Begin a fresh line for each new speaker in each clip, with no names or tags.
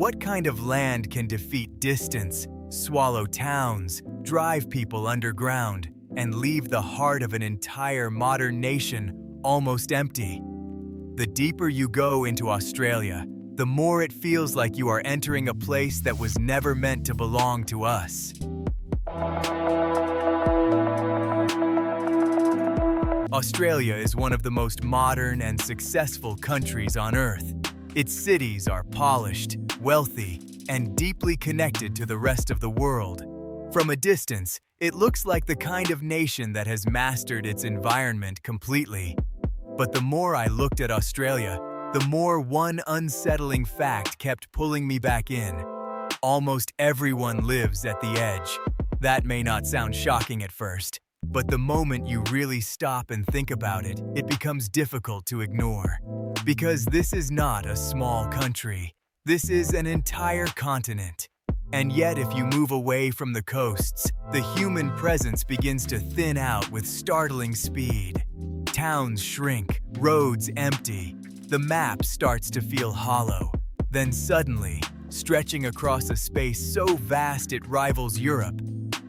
What kind of land can defeat distance, swallow towns, drive people underground, and leave the heart of an entire modern nation almost empty? The deeper you go into Australia, the more it feels like you are entering a place that was never meant to belong to us. Australia is one of the most modern and successful countries on Earth. Its cities are polished, wealthy, and deeply connected to the rest of the world. From a distance, it looks like the kind of nation that has mastered its environment completely. But the more I looked at Australia, the more one unsettling fact kept pulling me back in. Almost everyone lives at the edge. That may not sound shocking at first, but the moment you really stop and think about it, it becomes difficult to ignore. Because this is not a small country. This is an entire continent. And yet, if you move away from the coasts, the human presence begins to thin out with startling speed. Towns shrink, roads empty. The map starts to feel hollow. Then suddenly, stretching across a space so vast it rivals Europe,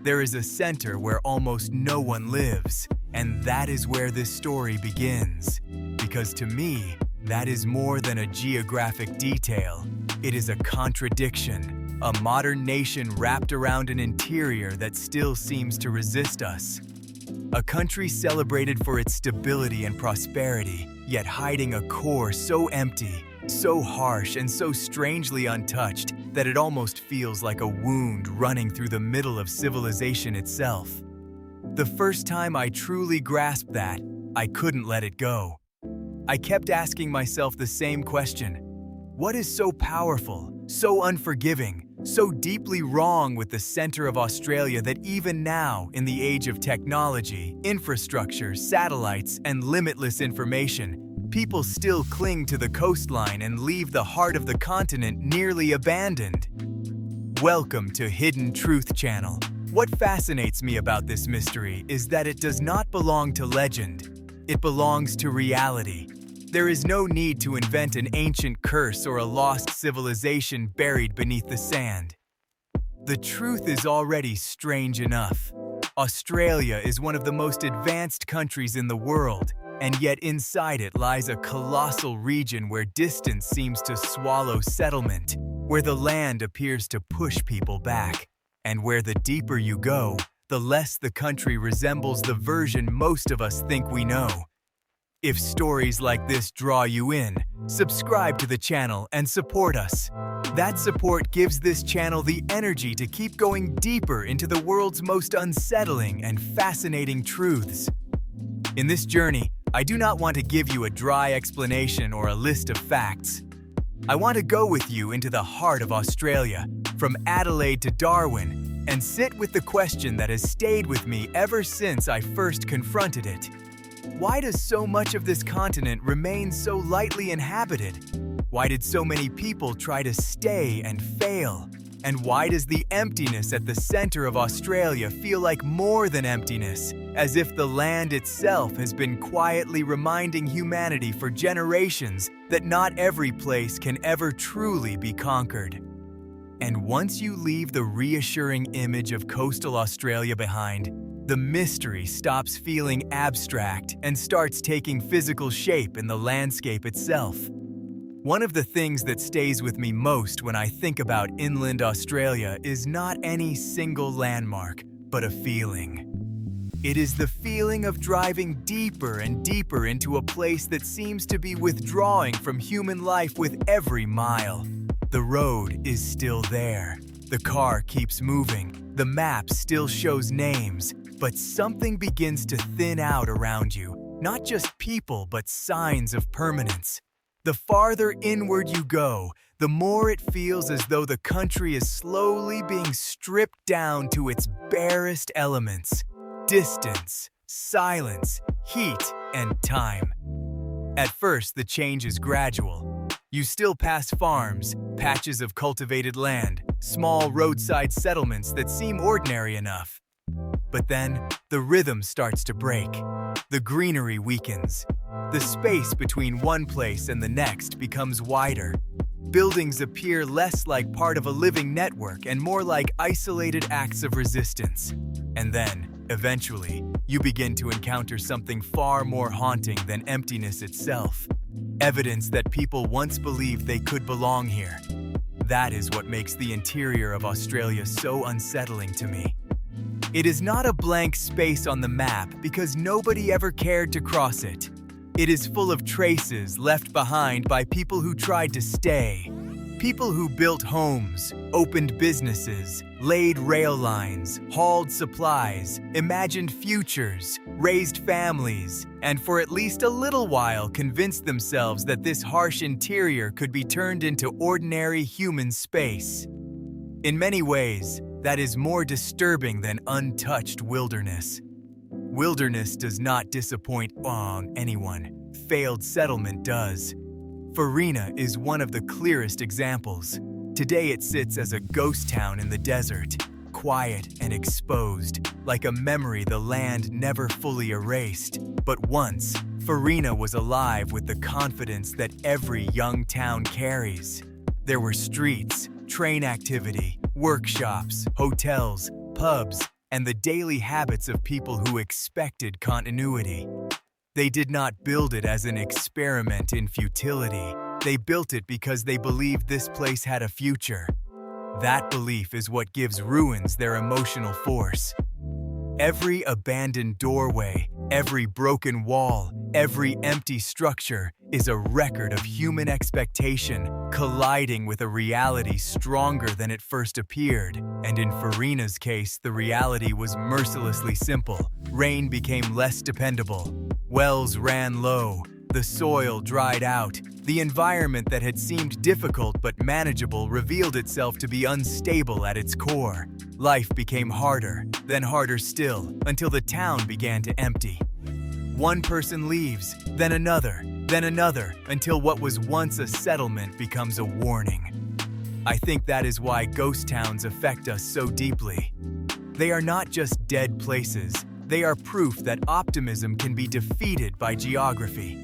there is a center where almost no one lives. And that is where this story begins. Because to me, that is more than a geographic detail. It is a contradiction, a modern nation wrapped around an interior that still seems to resist us. A country celebrated for its stability and prosperity, yet hiding a core so empty, so harsh, and so strangely untouched that it almost feels like a wound running through the middle of civilization itself. The first time I truly grasped that, I couldn't let it go. I kept asking myself the same question. What is so powerful, so unforgiving, so deeply wrong with the center of Australia that even now, in the age of technology, infrastructure, satellites, and limitless information, people still cling to the coastline and leave the heart of the continent nearly abandoned? Welcome to Hidden Truth Channel. What fascinates me about this mystery is that it does not belong to legend. It belongs to reality. There is no need to invent an ancient curse or a lost civilization buried beneath the sand. The truth is already strange enough. Australia is one of the most advanced countries in the world, and yet inside it lies a colossal region where distance seems to swallow settlement, where the land appears to push people back, and where the deeper you go, the less the country resembles the version most of us think we know. If stories like this draw you in, subscribe to the channel and support us. That support gives this channel the energy to keep going deeper into the world's most unsettling and fascinating truths. In this journey, I do not want to give you a dry explanation or a list of facts. I want to go with you into the heart of Australia, from Adelaide to Darwin, and sit with the question that has stayed with me ever since I first confronted it. Why does so much of this continent remain so lightly inhabited? Why did so many people try to stay and fail? And why does the emptiness at the center of Australia feel like more than emptiness, as if the land itself has been quietly reminding humanity for generations that not every place can ever truly be conquered? And once you leave the reassuring image of coastal Australia behind, the mystery stops feeling abstract and starts taking physical shape in the landscape itself. One of the things that stays with me most when I think about inland Australia is not any single landmark, but a feeling. It is the feeling of driving deeper and deeper into a place that seems to be withdrawing from human life with every mile. The road is still there. The car keeps moving. The map still shows names. But something begins to thin out around you, not just people, but signs of permanence. The farther inward you go, the more it feels as though the country is slowly being stripped down to its barest elements: distance, silence, heat, and time. At first, the change is gradual. You still pass farms, patches of cultivated land, small roadside settlements that seem ordinary enough. But then, the rhythm starts to break. The greenery weakens. The space between one place and the next becomes wider. Buildings appear less like part of a living network and more like isolated acts of resistance. And then, eventually, you begin to encounter something far more haunting than emptiness itself. Evidence that people once believed they could belong here. That is what makes the interior of Australia so unsettling to me. It is not a blank space on the map because nobody ever cared to cross it. It is full of traces left behind by people who tried to stay. People who built homes, opened businesses, laid rail lines, hauled supplies, imagined futures, raised families, and for at least a little while convinced themselves that this harsh interior could be turned into ordinary human space. In many ways, that is more disturbing than untouched wilderness. Wilderness does not disappoint anyone. Failed settlement does. Farina is one of the clearest examples. Today it sits as a ghost town in the desert, quiet and exposed, like a memory the land never fully erased. But once, Farina was alive with the confidence that every young town carries. There were streets, train activity, workshops, hotels, pubs, and the daily habits of people who expected continuity. They did not build it as an experiment in futility. They built it because they believed this place had a future. That belief is what gives ruins their emotional force. Every abandoned doorway, every broken wall, every empty structure is a record of human expectation colliding with a reality stronger than it first appeared. And in Farina's case, the reality was mercilessly simple. Rain became less dependable. Wells ran low, the soil dried out. The environment that had seemed difficult but manageable revealed itself to be unstable at its core. Life became harder, then harder still, until the town began to empty. One person leaves, then another, until what was once a settlement becomes a warning. I think that is why ghost towns affect us so deeply. They are not just dead places. They are proof that optimism can be defeated by geography.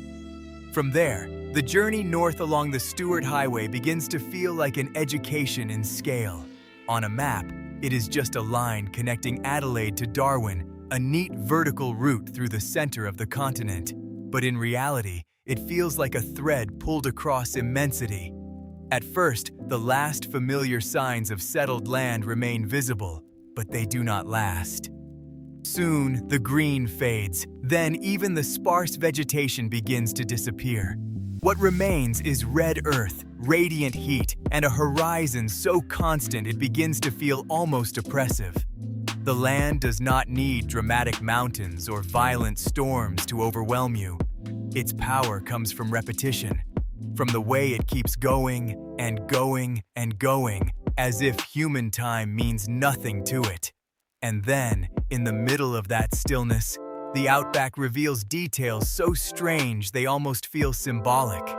From there, the journey north along the Stuart Highway begins to feel like an education in scale. On a map, it is just a line connecting Adelaide to Darwin, a neat vertical route through the center of the continent. But in reality, it feels like a thread pulled across immensity. At first, the last familiar signs of settled land remain visible, but they do not last. Soon, the green fades, then even the sparse vegetation begins to disappear. What remains is red earth, radiant heat, and a horizon so constant it begins to feel almost oppressive. The land does not need dramatic mountains or violent storms to overwhelm you. Its power comes from repetition, from the way it keeps going and going and going, as if human time means nothing to it. And then, in the middle of that stillness, the Outback reveals details so strange they almost feel symbolic.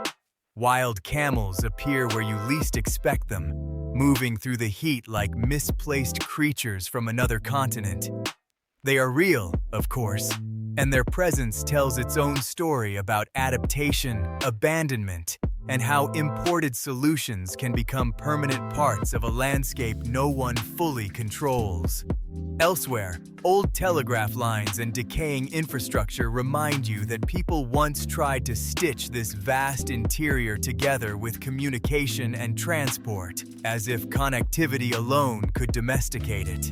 Wild camels appear where you least expect them, moving through the heat like misplaced creatures from another continent. They are real, of course, and their presence tells its own story about adaptation, abandonment, and how imported solutions can become permanent parts of a landscape no one fully controls. Elsewhere, old telegraph lines and decaying infrastructure remind you that people once tried to stitch this vast interior together with communication and transport, as if connectivity alone could domesticate it.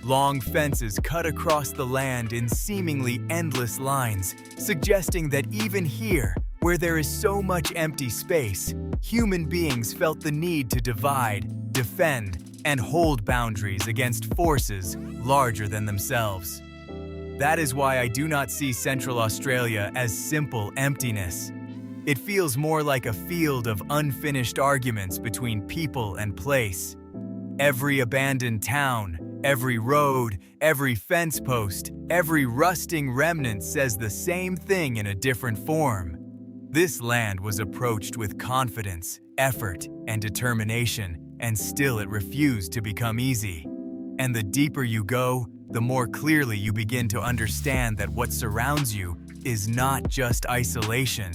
Long fences cut across the land in seemingly endless lines, suggesting that even here, where there is so much empty space, human beings felt the need to divide, defend, and hold boundaries against forces larger than themselves. That is why I do not see Central Australia as simple emptiness. It feels more like a field of unfinished arguments between people and place. Every abandoned town, every road, every fence post, every rusting remnant says the same thing in a different form. This land was approached with confidence, effort, and determination, and still it refused to become easy. And the deeper you go, the more clearly you begin to understand that what surrounds you is not just isolation.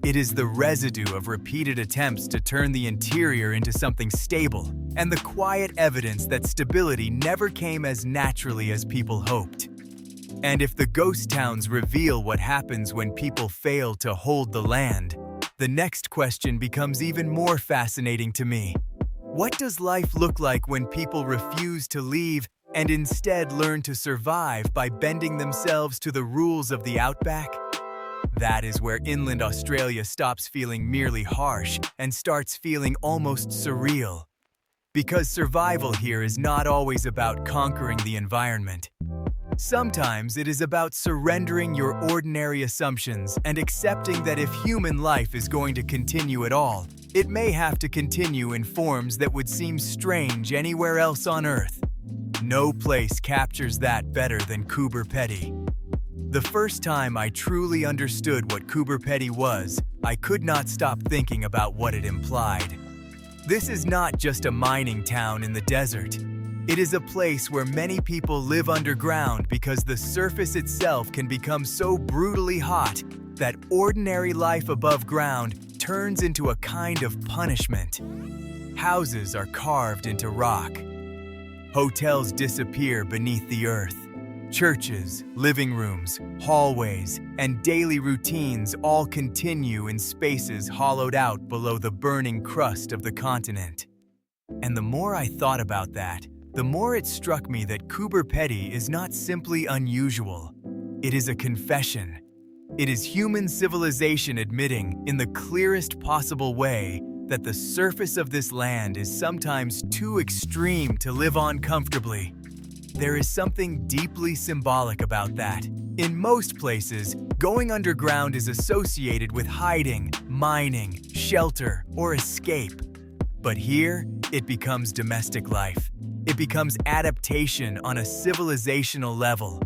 It is the residue of repeated attempts to turn the interior into something stable, and the quiet evidence that stability never came as naturally as people hoped. And if the ghost towns reveal what happens when people fail to hold the land, the next question becomes even more fascinating to me. What does life look like when people refuse to leave and instead learn to survive by bending themselves to the rules of the outback? That is where inland Australia stops feeling merely harsh and starts feeling almost surreal. Because survival here is not always about conquering the environment. Sometimes it is about surrendering your ordinary assumptions and accepting that if human life is going to continue at all, it may have to continue in forms that would seem strange anywhere else on Earth. No place captures that better than Coober Pedy. The first time I truly understood what Coober Pedy was, I could not stop thinking about what it implied. This is not just a mining town in the desert. It is a place where many people live underground because the surface itself can become so brutally hot that ordinary life above ground turns into a kind of punishment. Houses are carved into rock. Hotels disappear beneath the earth. Churches, living rooms, hallways, and daily routines all continue in spaces hollowed out below the burning crust of the continent. And the more I thought about that, the more it struck me that Coober Pedy is not simply unusual. It is a confession. It is human civilization admitting, in the clearest possible way, that the surface of this land is sometimes too extreme to live on comfortably. There is something deeply symbolic about that. In most places, going underground is associated with hiding, mining, shelter, or escape. But here, it becomes domestic life. It becomes adaptation on a civilizational level.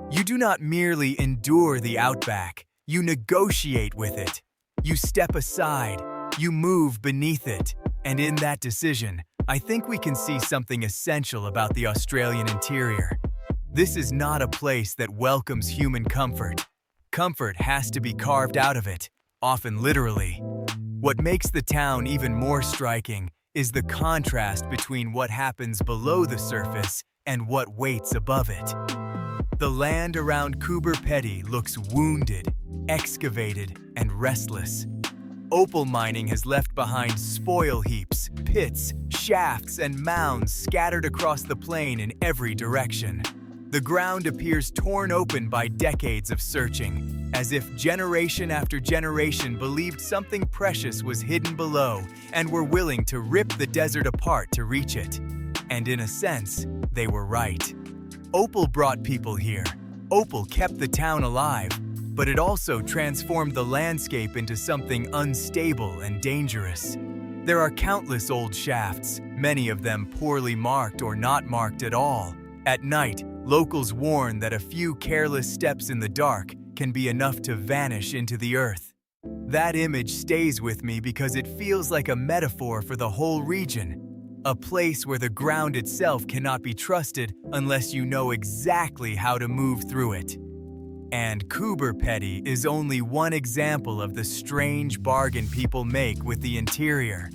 You do not merely endure the outback, you negotiate with it. You step aside, you move beneath it, and in that decision, I think we can see something essential about the Australian interior. This is not a place that welcomes human comfort. Comfort has to be carved out of it, often literally. What makes the town even more striking is the contrast between what happens below the surface and what waits above it. The land around Coober Pedy looks wounded, excavated, and restless. Opal mining has left behind spoil heaps, pits, shafts, and mounds scattered across the plain in every direction. The ground appears torn open by decades of searching, as if generation after generation believed something precious was hidden below and were willing to rip the desert apart to reach it. And in a sense, they were right. Opal brought people here. Opal kept the town alive, but it also transformed the landscape into something unstable and dangerous. There are countless old shafts, many of them poorly marked or not marked at all. At night, locals warn that a few careless steps in the dark can be enough to vanish into the earth. That image stays with me because it feels like a metaphor for the whole region, a place where the ground itself cannot be trusted unless you know exactly how to move through it. And Coober Pedy is only one example of the strange bargain people make with the interior.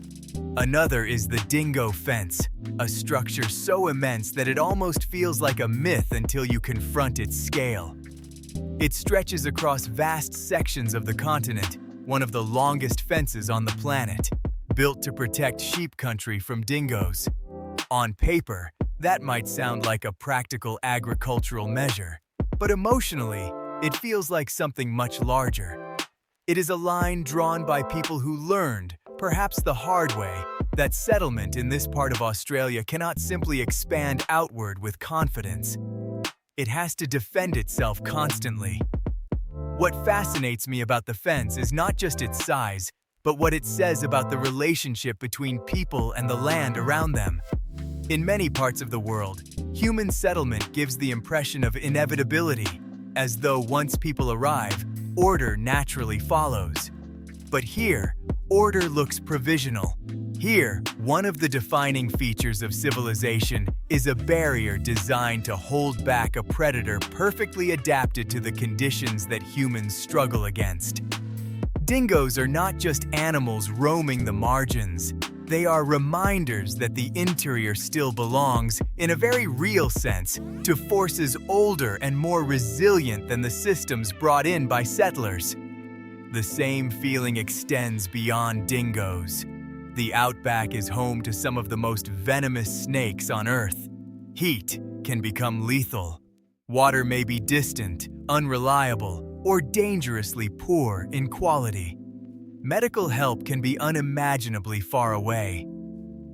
Another is the dingo fence, a structure so immense that it almost feels like a myth until you confront its scale. It stretches across vast sections of the continent, one of the longest fences on the planet, built to protect sheep country from dingoes. On paper, that might sound like a practical agricultural measure, but emotionally, it feels like something much larger. It is a line drawn by people who learned, perhaps the hard way, that settlement in this part of Australia cannot simply expand outward with confidence. It has to defend itself constantly. What fascinates me about the fence is not just its size, but what it says about the relationship between people and the land around them. In many parts of the world, human settlement gives the impression of inevitability, as though once people arrive, order naturally follows. But here, order looks provisional. Here, one of the defining features of civilization is a barrier designed to hold back a predator perfectly adapted to the conditions that humans struggle against. Dingoes are not just animals roaming the margins. They are reminders that the interior still belongs, in a very real sense, to forces older and more resilient than the systems brought in by settlers. The same feeling extends beyond dingoes. The outback is home to some of the most venomous snakes on Earth. Heat can become lethal. Water may be distant, unreliable, or dangerously poor in quality. Medical help can be unimaginably far away.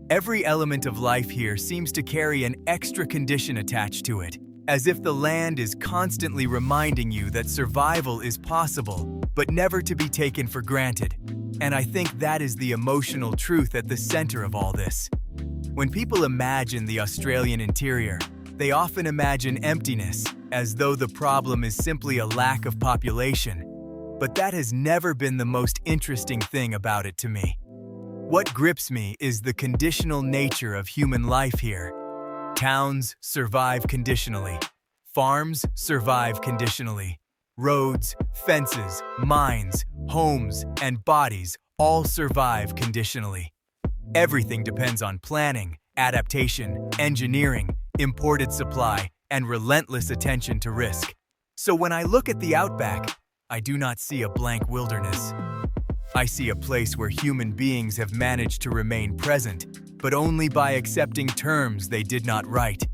Every element of life here seems to carry an extra condition attached to it, as if the land is constantly reminding you that survival is possible, but never to be taken for granted. And I think that is the emotional truth at the center of all this. When people imagine the Australian interior, they often imagine emptiness, as though the problem is simply a lack of population. But that has never been the most interesting thing about it to me. What grips me is the conditional nature of human life here. Towns survive conditionally. Farms survive conditionally. Roads, fences, mines, homes, and bodies all survive conditionally. Everything depends on planning, adaptation, engineering, imported supply, and relentless attention to risk. So when I look at the outback, I do not see a blank wilderness. I see a place where human beings have managed to remain present, but only by accepting terms they did not write.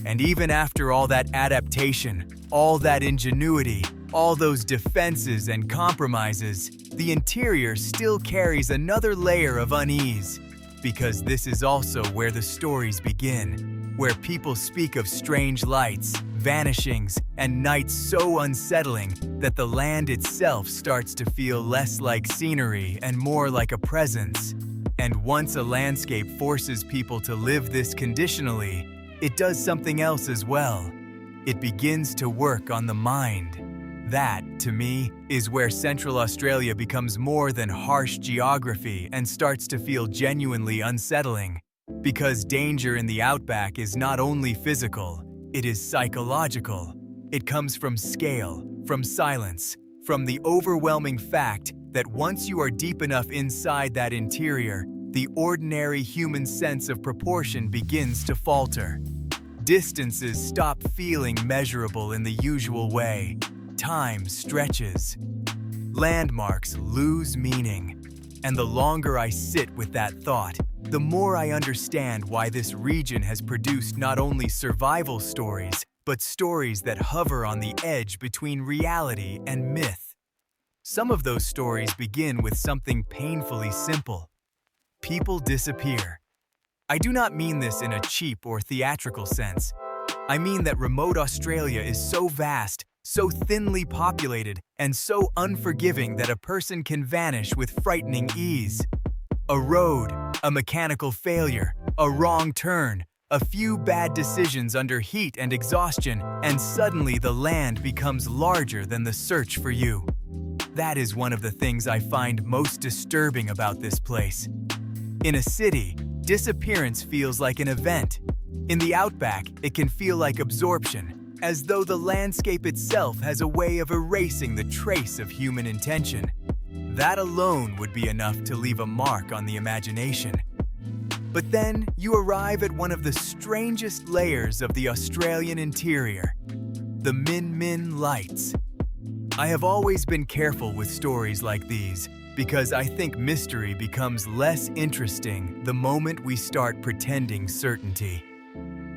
And even after all that adaptation, all that ingenuity, all those defenses and compromises, the interior still carries another layer of unease. Because this is also where the stories begin, where people speak of strange lights, vanishings, and nights so unsettling that the land itself starts to feel less like scenery and more like a presence. And once a landscape forces people to live this conditionally, it does something else as well. It begins to work on the mind. That, to me, is where Central Australia becomes more than harsh geography and starts to feel genuinely unsettling. Because danger in the outback is not only physical, it is psychological. It comes from scale, from silence, from the overwhelming fact that once you are deep enough inside that interior, the ordinary human sense of proportion begins to falter. Distances stop feeling measurable in the usual way. Time stretches. Landmarks lose meaning. And the longer I sit with that thought, the more I understand why this region has produced not only survival stories, but stories that hover on the edge between reality and myth. Some of those stories begin with something painfully simple. People disappear. I do not mean this in a cheap or theatrical sense. I mean that remote Australia is so vast, so thinly populated, and so unforgiving that a person can vanish with frightening ease. A road, a mechanical failure, a wrong turn, a few bad decisions under heat and exhaustion, and suddenly the land becomes larger than the search for you. That is one of the things I find most disturbing about this place. In a city, disappearance feels like an event. In the outback, it can feel like absorption, as though the landscape itself has a way of erasing the trace of human intention. That alone would be enough to leave a mark on the imagination. But then you arrive at one of the strangest layers of the Australian interior, the Min Min lights. I have always been careful with stories like these because I think mystery becomes less interesting the moment we start pretending certainty.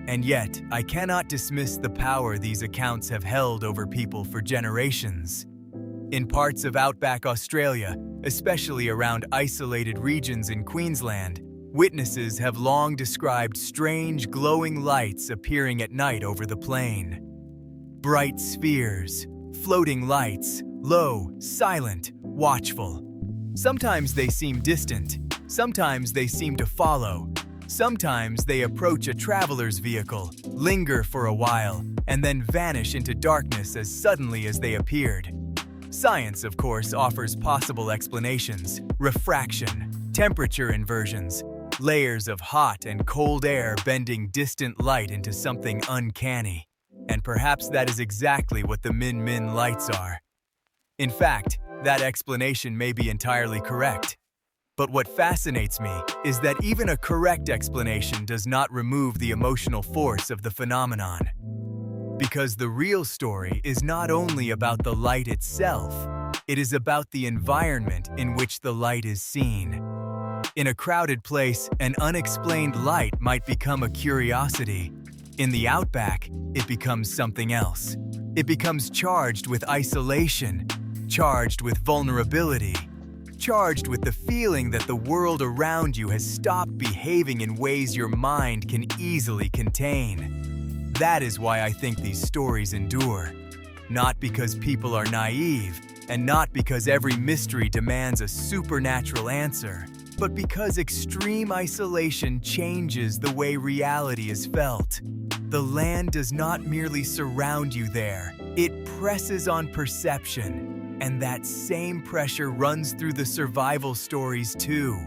And yet, I cannot dismiss the power these accounts have held over people for generations. In parts of outback Australia, especially around isolated regions in Queensland, witnesses have long described strange glowing lights appearing at night over the plain. Bright spheres, floating lights, low, silent, watchful. Sometimes they seem distant, sometimes they seem to follow. Sometimes they approach a traveler's vehicle, linger for a while, and then vanish into darkness as suddenly as they appeared. Science, of course, offers possible explanations: refraction, temperature inversions, layers of hot and cold air bending distant light into something uncanny. And perhaps that is exactly what the Min Min lights are. In fact, That explanation may be entirely correct. But what fascinates me is that even a correct explanation does not remove the emotional force of the phenomenon. Because the real story is not only about the light itself, it is about the environment in which the light is seen. In a crowded place, an unexplained light might become a curiosity. In the outback, it becomes something else. It becomes charged with isolation, charged with vulnerability, charged with the feeling that the world around you has stopped behaving in ways your mind can easily contain. That is why I think these stories endure. Not because people are naive, and not because every mystery demands a supernatural answer, but because extreme isolation changes the way reality is felt. The land does not merely surround you there, it presses on perception. And that same pressure runs through the survival stories too.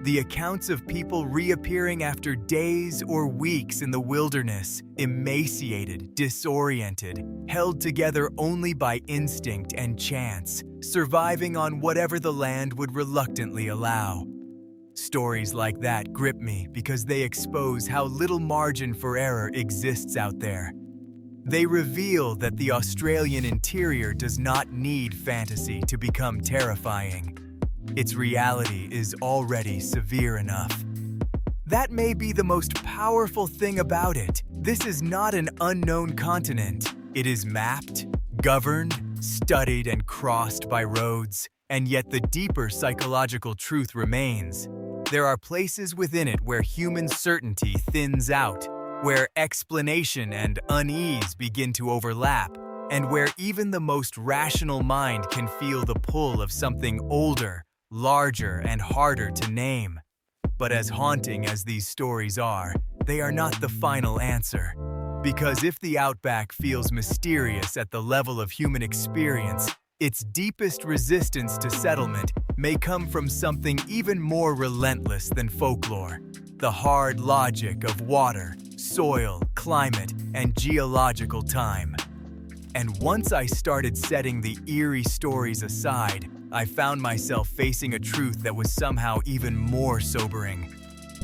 The accounts of people reappearing after days or weeks in the wilderness, emaciated, disoriented, held together only by instinct and chance, surviving on whatever the land would reluctantly allow. Stories like that grip me because they expose how little margin for error exists out there. They reveal that the Australian interior does not need fantasy to become terrifying. Its reality is already severe enough. That may be the most powerful thing about it. This is not an unknown continent. It is mapped, governed, studied, and crossed by roads, and yet the deeper psychological truth remains. There are places within it where human certainty thins out, where explanation and unease begin to overlap, and where even the most rational mind can feel the pull of something older, larger, and harder to name. But as haunting as these stories are, they are not the final answer. Because if the outback feels mysterious at the level of human experience, its deepest resistance to settlement may come from something even more relentless than folklore: the hard logic of water, soil, climate, and geological time. And once I started setting the eerie stories aside, I found myself facing a truth that was somehow even more sobering.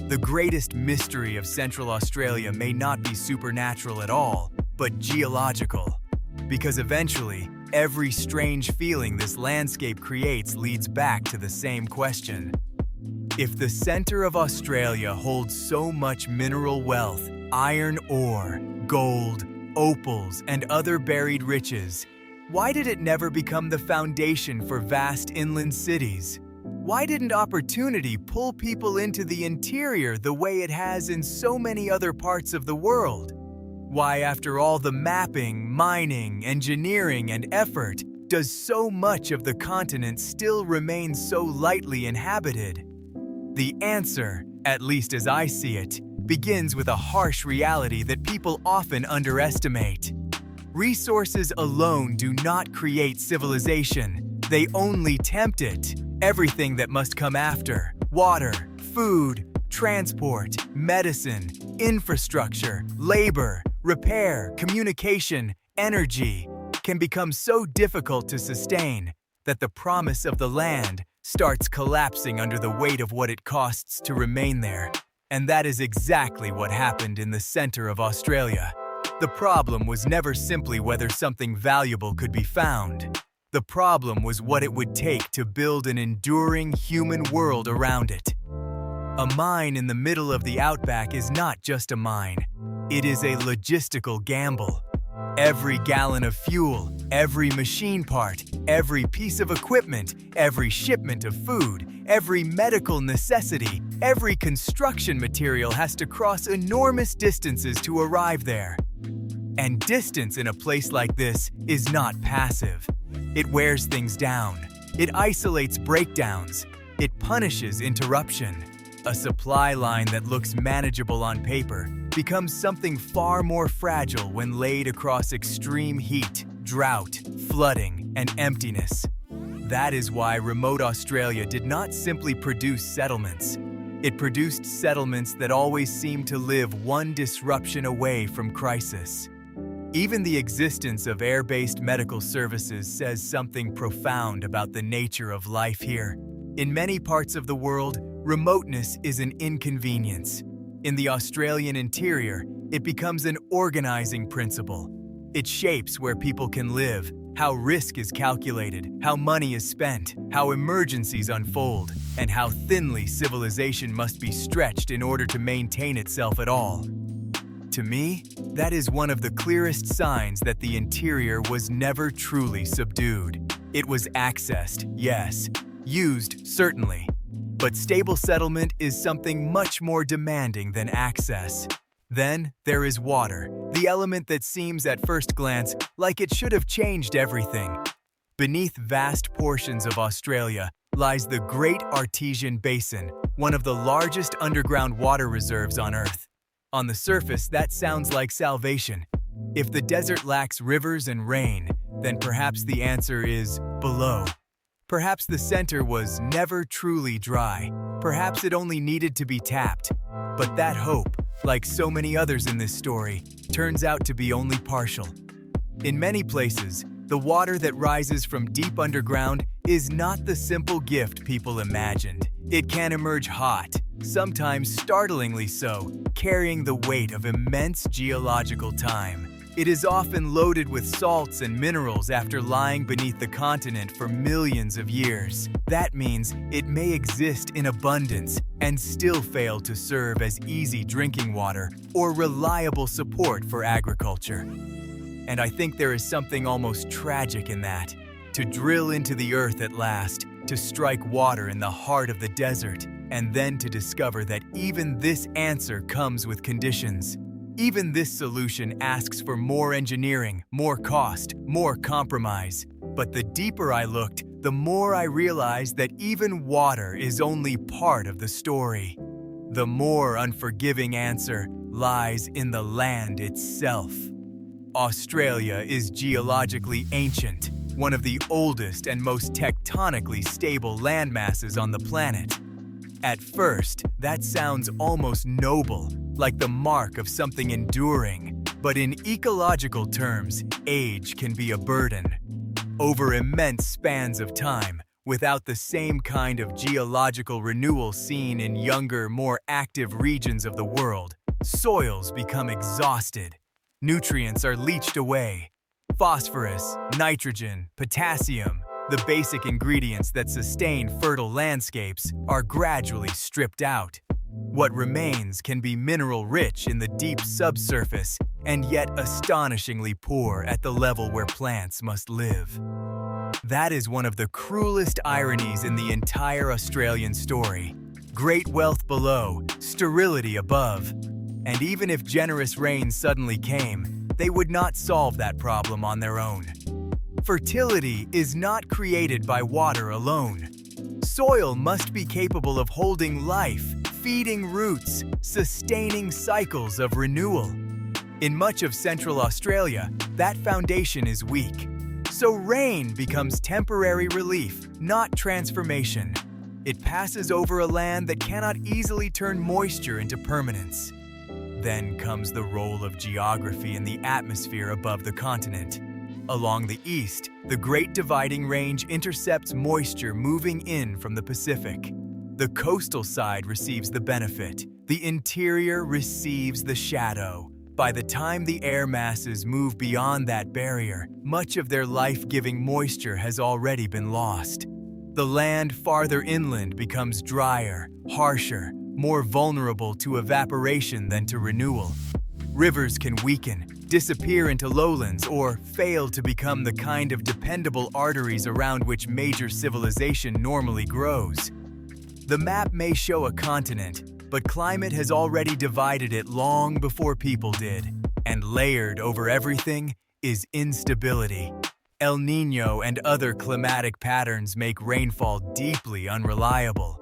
The greatest mystery of Central Australia may not be supernatural at all, but geological. Because eventually, every strange feeling this landscape creates leads back to the same question. If the center of Australia holds so much mineral wealth, iron ore, gold, opals, and other buried riches, why did it never become the foundation for vast inland cities? Why didn't opportunity pull people into the interior the way it has in so many other parts of the world? Why, after all the mapping, mining, engineering, and effort, does so much of the continent still remain so lightly inhabited? The answer, at least as I see it, begins with a harsh reality that people often underestimate. Resources alone do not create civilization. They only tempt it. Everything that must come after: water, food, transport, medicine, infrastructure, labor, repair, communication, energy, can become so difficult to sustain that the promise of the land starts collapsing under the weight of what it costs to remain there. And that is exactly what happened in the center of Australia. The problem was never simply whether something valuable could be found. The problem was what it would take to build an enduring human world around it. A mine in the middle of the outback is not just a mine. It is a logistical gamble. Every gallon of fuel, every machine part, every piece of equipment, every shipment of food, every medical necessity, every construction material has to cross enormous distances to arrive there. And distance in a place like this is not passive. It wears things down. It isolates breakdowns. It punishes interruption. A supply line that looks manageable on paper becomes something far more fragile when laid across extreme heat, drought, flooding, and emptiness. That is why remote Australia did not simply produce settlements. It produced settlements that always seemed to live one disruption away from crisis. Even the existence of air-based medical services says something profound about the nature of life here. In many parts of the world, remoteness is an inconvenience. In the Australian interior, it becomes an organizing principle. It shapes where people can live, how risk is calculated, how money is spent, how emergencies unfold, and how thinly civilization must be stretched in order to maintain itself at all. To me, that is one of the clearest signs that the interior was never truly subdued. It was accessed, yes. Used, certainly. But stable settlement is something much more demanding than access. Then, there is water, the element that seems at first glance like it should have changed everything. Beneath vast portions of Australia lies the Great Artesian Basin, one of the largest underground water reserves on Earth. On the surface, that sounds like salvation. If the desert lacks rivers and rain, then perhaps the answer is below. Perhaps the center was never truly dry. Perhaps it only needed to be tapped. But that hope, like so many others in this story, turns out to be only partial. In many places, the water that rises from deep underground is not the simple gift people imagined. It can emerge hot, sometimes startlingly so, carrying the weight of immense geological time. It is often loaded with salts and minerals after lying beneath the continent for millions of years. That means it may exist in abundance and still fail to serve as easy drinking water or reliable support for agriculture. And I think there is something almost tragic in that. To drill into the earth at last, to strike water in the heart of the desert, and then to discover that even this answer comes with conditions. Even this solution asks for more engineering, more cost, more compromise. But the deeper I looked, the more I realized that even water is only part of the story. The more unforgiving answer lies in the land itself. Australia is geologically ancient, one of the oldest and most tectonically stable landmasses on the planet. At first, that sounds almost noble, like the mark of something enduring. But in ecological terms, age can be a burden. Over immense spans of time, without the same kind of geological renewal seen in younger, more active regions of the world, soils become exhausted. Nutrients are leached away. Phosphorus, nitrogen, potassium, the basic ingredients that sustain fertile landscapes, are gradually stripped out. What remains can be mineral-rich in the deep subsurface and yet astonishingly poor at the level where plants must live. That is one of the cruelest ironies in the entire Australian story. Great wealth below, sterility above. And even if generous rain suddenly came, they would not solve that problem on their own. Fertility is not created by water alone. Soil must be capable of holding life, feeding roots, sustaining cycles of renewal. In much of Central Australia, that foundation is weak. So rain becomes temporary relief, not transformation. It passes over a land that cannot easily turn moisture into permanence. Then comes the role of geography in the atmosphere above the continent. Along the east, the Great Dividing Range intercepts moisture moving in from the Pacific. The coastal side receives the benefit. The interior receives the shadow. By the time the air masses move beyond that barrier, much of their life-giving moisture has already been lost. The land farther inland becomes drier, harsher, more vulnerable to evaporation than to renewal. Rivers can weaken, disappear into lowlands, or fail to become the kind of dependable arteries around which major civilization normally grows. The map may show a continent, but climate has already divided it long before people did. And layered over everything is instability. El Niño and other climatic patterns make rainfall deeply unreliable.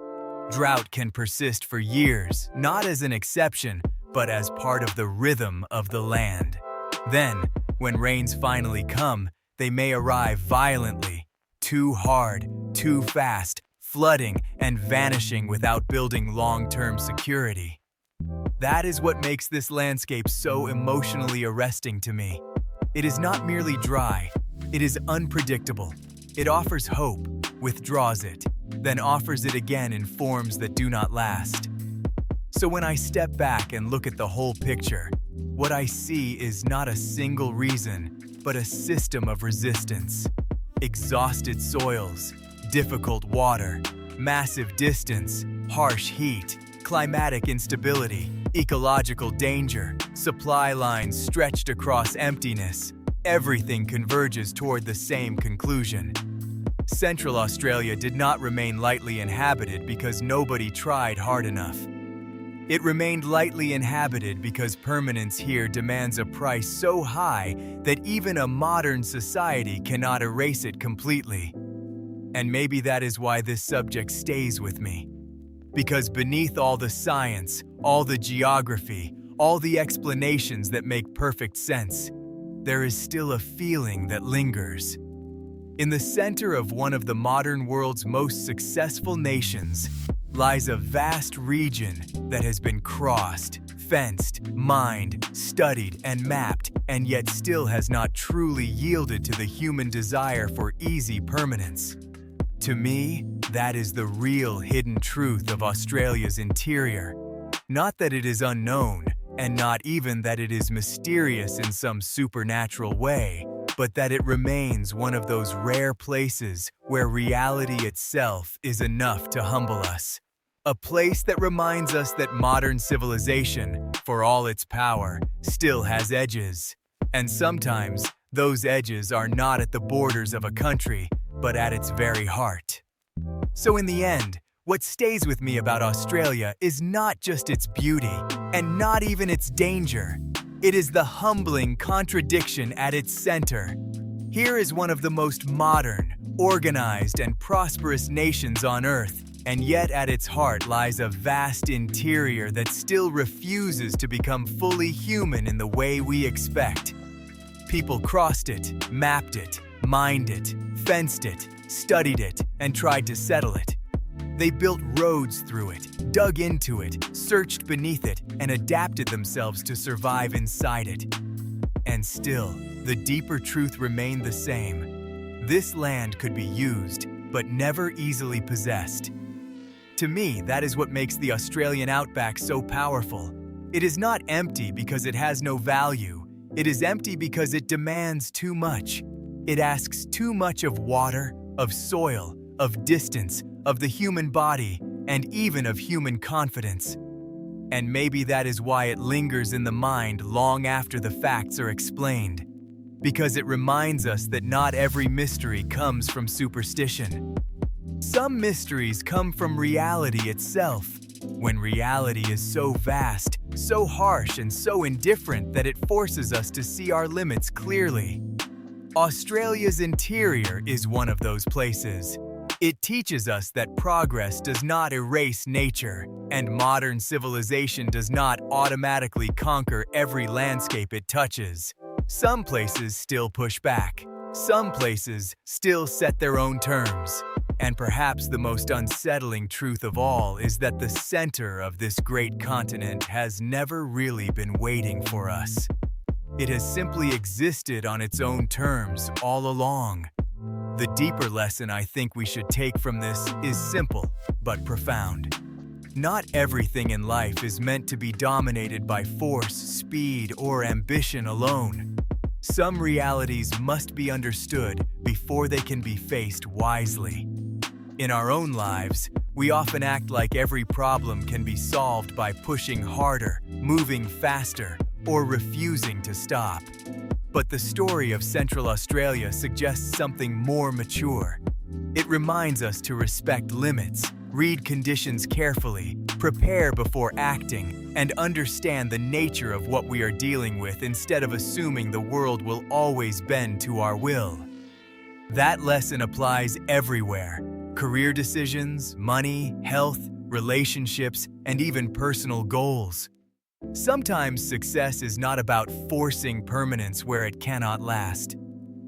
Drought can persist for years, not as an exception, but as part of the rhythm of the land. Then, when rains finally come, they may arrive violently, too hard, too fast, flooding and vanishing without building long-term security. That is what makes this landscape so emotionally arresting to me. It is not merely dry, it is unpredictable. It offers hope, withdraws it, then offers it again in forms that do not last. So when I step back and look at the whole picture, what I see is not a single reason, but a system of resistance. Exhausted soils, difficult water, massive distance, harsh heat, climatic instability, ecological danger, supply lines stretched across emptiness. Everything converges toward the same conclusion. Central Australia did not remain lightly inhabited because nobody tried hard enough. It remained lightly inhabited because permanence here demands a price so high that even a modern society cannot erase it completely. And maybe that is why this subject stays with me. Because beneath all the science, all the geography, all the explanations that make perfect sense, there is still a feeling that lingers. In the center of one of the modern world's most successful nations lies a vast region that has been crossed, fenced, mined, studied, and mapped, and yet still has not truly yielded to the human desire for easy permanence. To me, that is the real hidden truth of Australia's interior. Not that it is unknown, and not even that it is mysterious in some supernatural way, but that it remains one of those rare places where reality itself is enough to humble us. A place that reminds us that modern civilization, for all its power, still has edges. And sometimes, those edges are not at the borders of a country, but at its very heart. So in the end, what stays with me about Australia is not just its beauty, and not even its danger. It is the humbling contradiction at its center. Here is one of the most modern, organized, and prosperous nations on Earth, and yet at its heart lies a vast interior that still refuses to become fully human in the way we expect. People crossed it, mapped it, mined it, fenced it, studied it, and tried to settle it. They built roads through it, dug into it, searched beneath it, and adapted themselves to survive inside it. And still, the deeper truth remained the same. This land could be used, but never easily possessed. To me, that is what makes the Australian Outback so powerful. It is not empty because it has no value. It is empty because it demands too much. It asks too much of water, of soil, of distance, of the human body, and even of human confidence. And maybe that is why it lingers in the mind long after the facts are explained. Because it reminds us that not every mystery comes from superstition. Some mysteries come from reality itself, when reality is so vast, so harsh, and so indifferent that it forces us to see our limits clearly. Australia's interior is one of those places. It teaches us that progress does not erase nature, and modern civilization does not automatically conquer every landscape it touches. Some places still push back. Some places still set their own terms. And perhaps the most unsettling truth of all is that the center of this great continent has never really been waiting for us. It has simply existed on its own terms all along. The deeper lesson I think we should take from this is simple but profound. Not everything in life is meant to be dominated by force, speed, or ambition alone. Some realities must be understood before they can be faced wisely. In our own lives, we often act like every problem can be solved by pushing harder, moving faster, or refusing to stop. But the story of Central Australia suggests something more mature. It reminds us to respect limits, read conditions carefully, prepare before acting, and understand the nature of what we are dealing with instead of assuming the world will always bend to our will. That lesson applies everywhere. Career decisions, money, health, relationships, and even personal goals. Sometimes success is not about forcing permanence where it cannot last.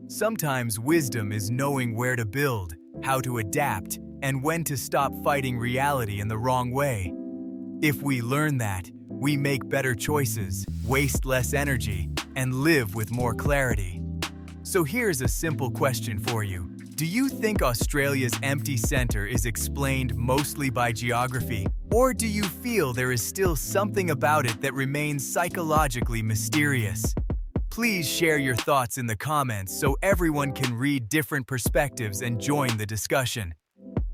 Sometimes wisdom is knowing where to build, how to adapt, and when to stop fighting reality in the wrong way. If we learn that, we make better choices, waste less energy, and live with more clarity. So here's a simple question for you. Do you think Australia's empty center is explained mostly by geography? Or do you feel there is still something about it that remains psychologically mysterious? Please share your thoughts in the comments so everyone can read different perspectives and join the discussion.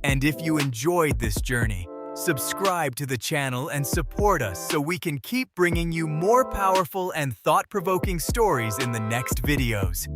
And if you enjoyed this journey, subscribe to the channel and support us so we can keep bringing you more powerful and thought-provoking stories in the next videos.